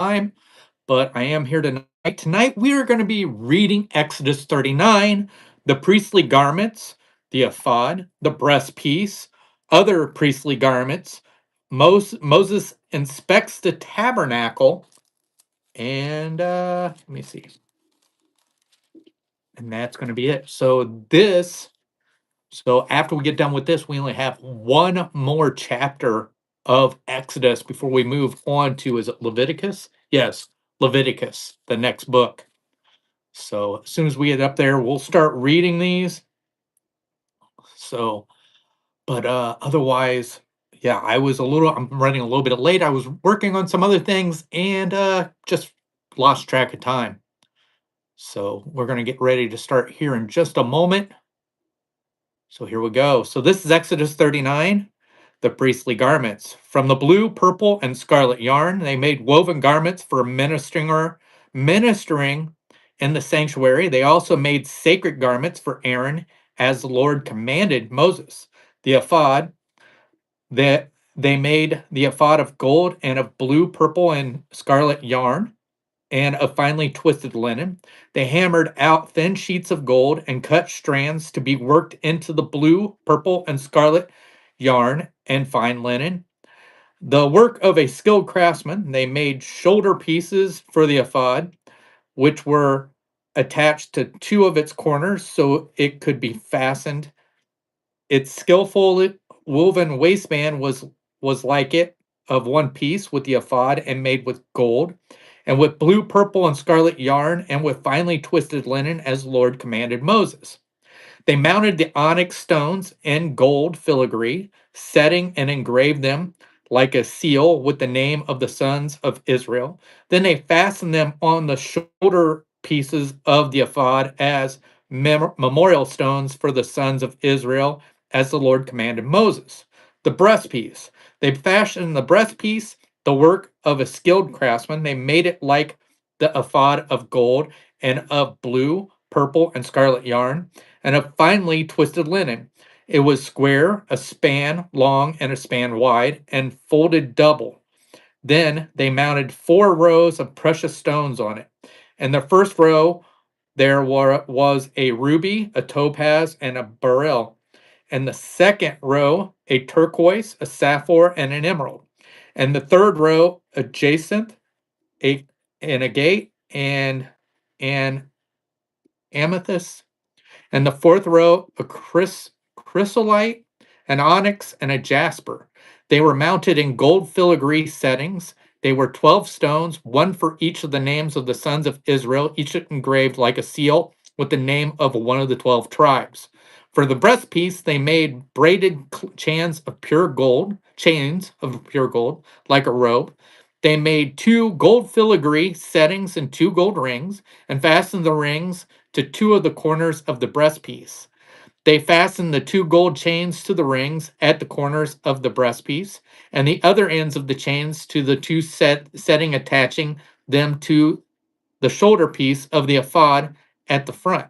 time, but I am here tonight. Tonight, we are going to be reading Exodus 39, the priestly garments, the ephod, the breastpiece, other priestly garments. Moses inspects the tabernacle, and let me see. And that's going to be it. So after we get done with this, we only have one more chapter of Exodus before we move on to, is it Leviticus? Yes, Leviticus, the next book. So as soon as we get up there, we'll start reading these. So, but otherwise, yeah, I'm running a little bit late. I was working on some other things and just lost track of time. So we're going to get ready to start here in just a moment. So here we go. So this is Exodus 39, the priestly garments. From the blue, purple, and scarlet yarn, they made woven garments for ministering in the sanctuary. They also made sacred garments for Aaron, as the Lord commanded Moses. The ephod, that they made the ephod of gold and of blue, purple, and scarlet yarn and of finely twisted linen. They hammered out thin sheets of gold and cut strands to be worked into the blue, purple, and scarlet yarn and fine linen. The work of a skilled craftsman, they made shoulder pieces for the ephod, which were attached to two of its corners so it could be fastened. Its skillful woven waistband was like it, of one piece with the ephod and made with gold, and with blue, purple, and scarlet yarn, and with finely twisted linen, as the Lord commanded Moses. They mounted the onyx stones in gold filigree, setting and engraved them like a seal with the name of the sons of Israel. Then they fastened them on the shoulder pieces of the ephod as memorial stones for the sons of Israel, as the Lord commanded Moses. The breastpiece. They fashioned the breastpiece, the work of a skilled craftsman. They made it like the ephod of gold and of blue, purple, and scarlet yarn and of finely twisted linen. It was square, a span long and a span wide, and folded double. Then they mounted 4 rows of precious stones on it. In the first row, was a ruby, a topaz, and a beryl. In the second row, a turquoise, a sapphire, and an emerald. And the third row, a jacinth, a, an agate, and an amethyst, and the fourth row, a chrysolite, an onyx, and a jasper. They were mounted in gold filigree settings. They were 12 stones, one for each of the names of the sons of Israel, each engraved like a seal with the name of one of the 12 tribes. For the breastpiece, they made braided chains of pure gold, like a robe. They made 2 gold filigree settings and 2 gold rings, and fastened the rings to 2 of the corners of the breastpiece. They fastened the 2 gold chains to the rings at the corners of the breastpiece, and the other ends of the chains to the setting attaching them to the shoulder piece of the ephod at the front.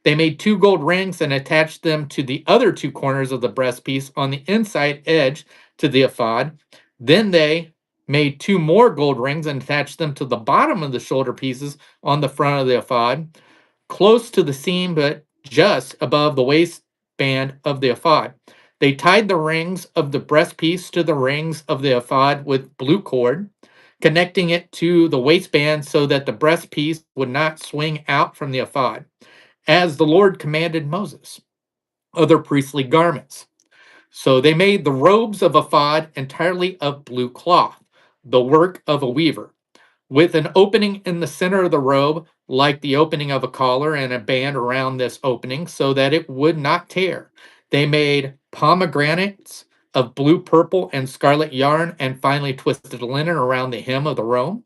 They made 2 gold rings and attached them to the other 2 corners of the breastpiece on the inside edge to the ephod. Then they made 2 more gold rings and attached them to the bottom of the shoulder pieces on the front of the ephod, close to the seam but just above the waistband of the ephod. They tied the rings of the breastpiece to the rings of the ephod with blue cord, connecting it to the waistband so that the breastpiece would not swing out from the ephod, as the Lord commanded Moses. Other priestly garments. So they made the robes of ephod entirely of blue cloth, the work of a weaver, with an opening in the center of the robe, like the opening of a collar, and a band around this opening so that it would not tear. They made pomegranates of blue, purple, and scarlet yarn and finely twisted linen around the hem of the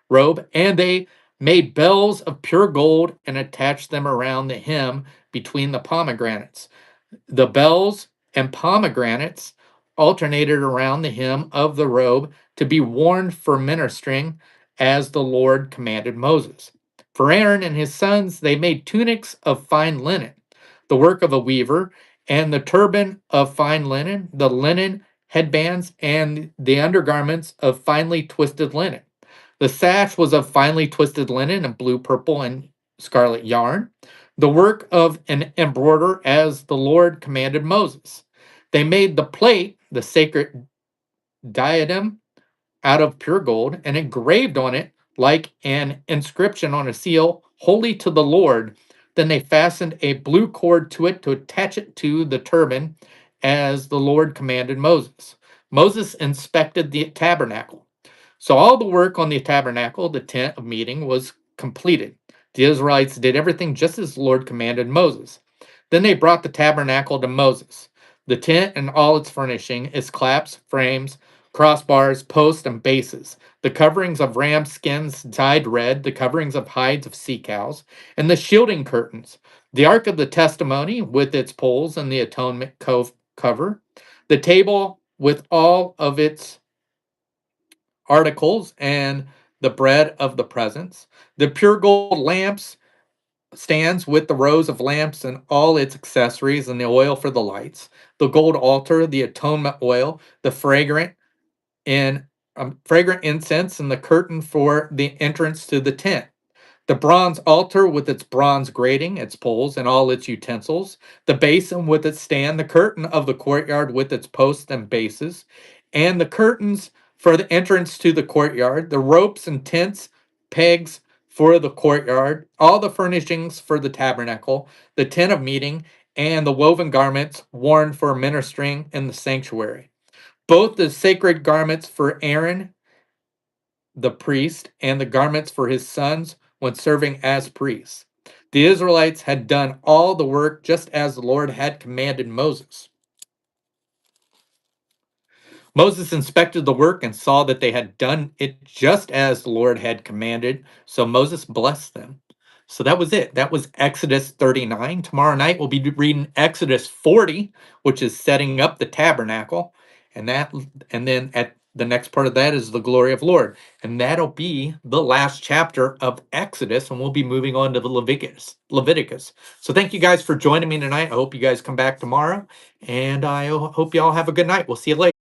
robe, and they made bells of pure gold and attached them around the hem between the pomegranates. The bells and pomegranates alternated around the hem of the robe to be worn for ministering, as the Lord commanded Moses. For Aaron and his sons, they made tunics of fine linen, the work of a weaver, and the turban of fine linen, the linen headbands, and the undergarments of finely twisted linen. The sash was of finely twisted linen and blue, purple, and scarlet yarn, the work of an embroiderer as the Lord commanded Moses. They made the plate, the sacred diadem, out of pure gold and engraved on it like an inscription on a seal, holy to the Lord. Then they fastened a blue cord to it to attach it to the turban as the Lord commanded Moses. Moses inspected the tabernacle. So all the work on the tabernacle, the tent of meeting, was completed. The Israelites did everything just as the Lord commanded Moses. Then they brought the tabernacle to Moses. The tent and all its furnishing, its claps, frames, crossbars, posts, and bases, the coverings of ram skins dyed red, the coverings of hides of sea cows, and the shielding curtains, the ark of the testimony with its poles and the atonement cover, the table with all of its articles and the bread of the presence, the pure gold lamps stands with the rows of lamps and all its accessories and the oil for the lights, the gold altar, the atonement oil, the in fragrant incense, and the curtain for the entrance to the tent. The bronze altar with its bronze grating, its poles, and all its utensils, the basin with its stand, the curtain of the courtyard with its posts and bases, and the curtains for the entrance to the courtyard, the ropes and tents, pegs for the courtyard, all the furnishings for the tabernacle, the tent of meeting, and the woven garments worn for ministering in the sanctuary. Both the sacred garments for Aaron the priest and the garments for his sons when serving as priests. The Israelites had done all the work just as the Lord had commanded Moses. Moses inspected the work and saw that they had done it just as the Lord had commanded, so Moses blessed them. So that was it. That was Exodus 39. Tomorrow night we'll be reading Exodus 40, which is setting up the tabernacle, and then at the next part of that is the glory of Lord. And that'll be the last chapter of Exodus, and we'll be moving on to the Leviticus. So thank you guys for joining me tonight. I hope you guys come back tomorrow, and I hope you all have a good night. We'll see you later.